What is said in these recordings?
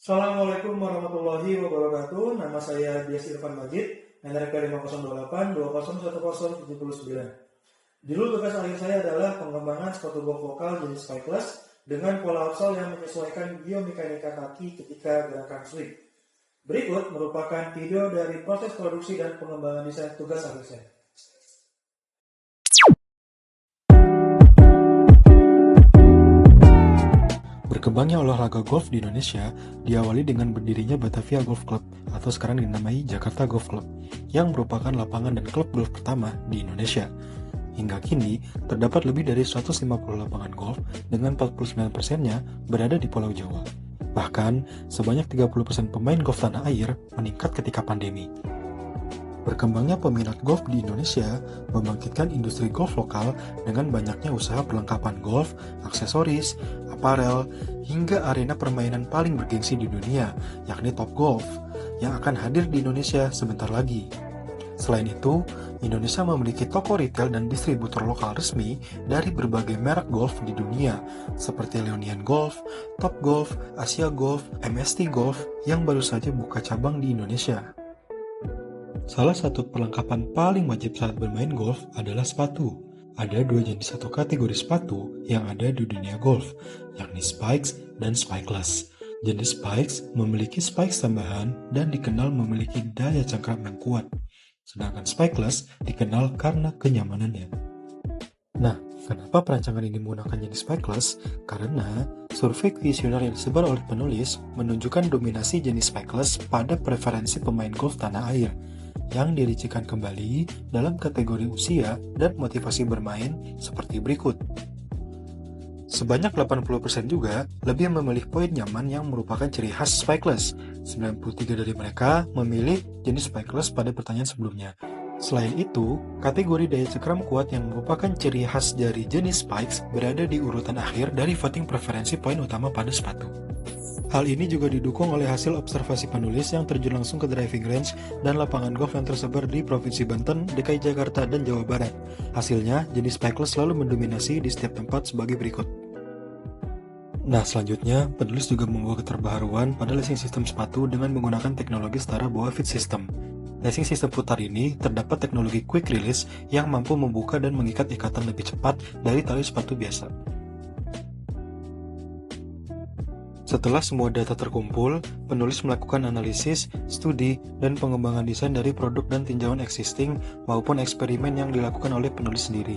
Assalamualaikum warahmatullahi wabarakatuh. Nama saya Dias Irfan Majid, NRK 5028 201079. Judul tugas akhir saya adalah pengembangan sepatu golf vokal jenis spikeless dengan pola outsole yang menyesuaikan biomekanika kaki ketika gerakan swing. Berikut merupakan video dari proses produksi dan pengembangan desain tugas akhir saya. Berkembangnya olahraga golf di Indonesia diawali dengan berdirinya Batavia Golf Club atau sekarang dinamai Jakarta Golf Club, yang merupakan lapangan dan klub golf pertama di Indonesia. Hingga kini, terdapat lebih dari 150 lapangan golf dengan 49%-nya berada di Pulau Jawa. Bahkan, sebanyak 30% pemain golf tanah air meningkat ketika pandemi. Berkembangnya peminat golf di Indonesia membangkitkan industri golf lokal dengan banyaknya usaha perlengkapan golf, aksesoris, aparel, hingga arena permainan paling bergengsi di dunia, yakni Top Golf, yang akan hadir di Indonesia sebentar lagi. Selain itu, Indonesia memiliki toko retail dan distributor lokal resmi dari berbagai merek golf di dunia, seperti Leonian Golf, Top Golf, Asia Golf, MST Golf, yang baru saja buka cabang di Indonesia. Salah satu perlengkapan paling wajib saat bermain golf adalah sepatu. Ada dua jenis atau kategori sepatu yang ada di dunia golf, yakni spikes dan spikeless. Jenis spikes memiliki spikes tambahan dan dikenal memiliki daya cengkram yang kuat. Sedangkan spikeless dikenal karena kenyamanannya. Nah, kenapa perancangan ini menggunakan jenis spikeless? Karena survei kuesioner yang disebar oleh penulis menunjukkan dominasi jenis spikeless pada preferensi pemain golf tanah air, yang diricikan kembali dalam kategori usia dan motivasi bermain seperti berikut. Sebanyak 80% juga lebih memilih poin nyaman yang merupakan ciri khas spikeless. 93 dari mereka memilih jenis spikeless pada pertanyaan sebelumnya. Selain itu, kategori daya cengkram kuat yang merupakan ciri khas dari jenis spikes berada di urutan akhir dari voting preferensi poin utama pada sepatu. Hal ini juga didukung oleh hasil observasi penulis yang terjun langsung ke driving range dan lapangan golf yang tersebar di Provinsi Banten, DKI Jakarta, dan Jawa Barat. Hasilnya, jenis spikeless selalu mendominasi di setiap tempat sebagai berikut. Nah, selanjutnya, penulis juga membawa keterbaharuan pada lacing sistem sepatu dengan menggunakan teknologi setara bawah fit system. Lacing sistem putar ini terdapat teknologi quick release yang mampu membuka dan mengikat ikatan lebih cepat dari tali sepatu biasa. Setelah semua data terkumpul, penulis melakukan analisis, studi, dan pengembangan desain dari produk dan tinjauan existing maupun eksperimen yang dilakukan oleh penulis sendiri.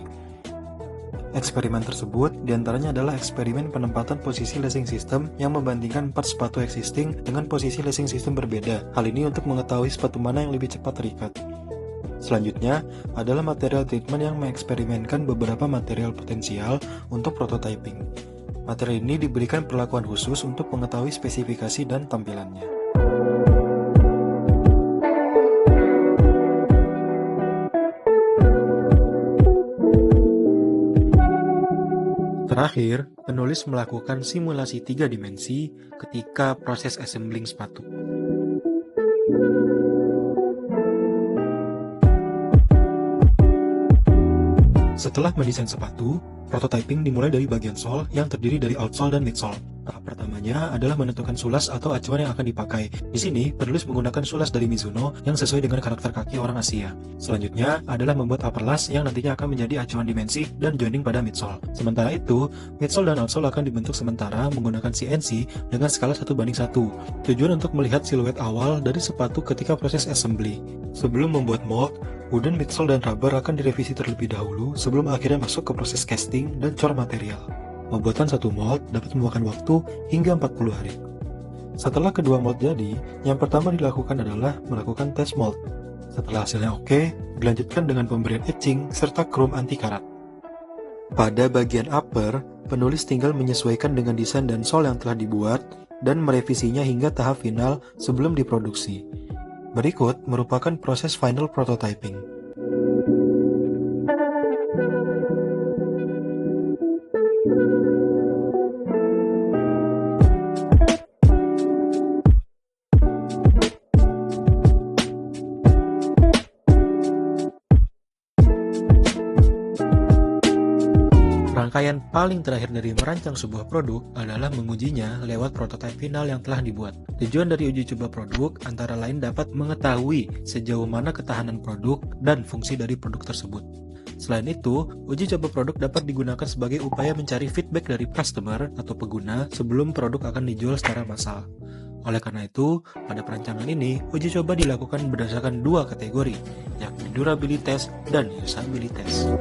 Eksperimen tersebut diantaranya adalah eksperimen penempatan posisi lacing system yang membandingkan 4 sepatu existing dengan posisi lacing system berbeda. Hal ini untuk mengetahui sepatu mana yang lebih cepat terikat. Selanjutnya adalah material treatment yang mengeksperimenkan beberapa material potensial untuk prototyping. Materi ini diberikan perlakuan khusus untuk mengetahui spesifikasi dan tampilannya. Terakhir, penulis melakukan simulasi 3 dimensi ketika proses assembling sepatu. Setelah mendesain sepatu, prototyping dimulai dari bagian sole yang terdiri dari outsole dan midsole. Tahap pertamanya adalah menentukan sulas atau acuan yang akan dipakai. Di sini, penulis menggunakan sulas dari Mizuno yang sesuai dengan karakter kaki orang Asia. Selanjutnya adalah membuat upper lace yang nantinya akan menjadi acuan dimensi dan joining pada midsole. Sementara itu, midsole dan outsole akan dibentuk sementara menggunakan CNC dengan skala 1:1. Tujuan untuk melihat siluet awal dari sepatu ketika proses assembly. Sebelum membuat mold, wooden midsole dan rubber akan direvisi terlebih dahulu sebelum akhirnya masuk ke proses casting dan cor material. Pembuatan satu mold dapat memakan waktu hingga 40 hari. Setelah kedua mold jadi, yang pertama dilakukan adalah melakukan test mold. Setelah hasilnya oke, dilanjutkan dengan pemberian etching serta chrome anti karat. Pada bagian upper, penulis tinggal menyesuaikan dengan desain dan sole yang telah dibuat dan merevisinya hingga tahap final sebelum diproduksi. Berikut merupakan proses final prototyping. Rangkaian paling terakhir dari merancang sebuah produk adalah mengujinya lewat prototipe final yang telah dibuat. Tujuan dari uji coba produk antara lain dapat mengetahui sejauh mana ketahanan produk dan fungsi dari produk tersebut. Selain itu, uji coba produk dapat digunakan sebagai upaya mencari feedback dari customer atau pengguna sebelum produk akan dijual secara massal. Oleh karena itu, pada perancangan ini, uji coba dilakukan berdasarkan dua kategori, yakni durability test dan usability test.